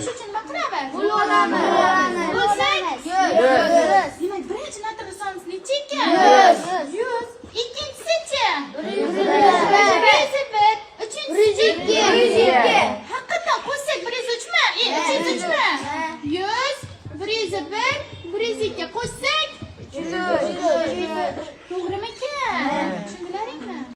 Shu uchun nima qilamiz? Bo'lamiz. Bo'lsak? 100. Demak, birinchi natija sonimiz necha ekan? 100. 100. Ikkinchisi-chi? 101. 101. Uchinchisi-chi? 102. Haqiqatan qo'shsak 103mi? 303mi? 100, 101, 102 qo'shsak? 103. To'g'rimikan? Tushundilaringmi?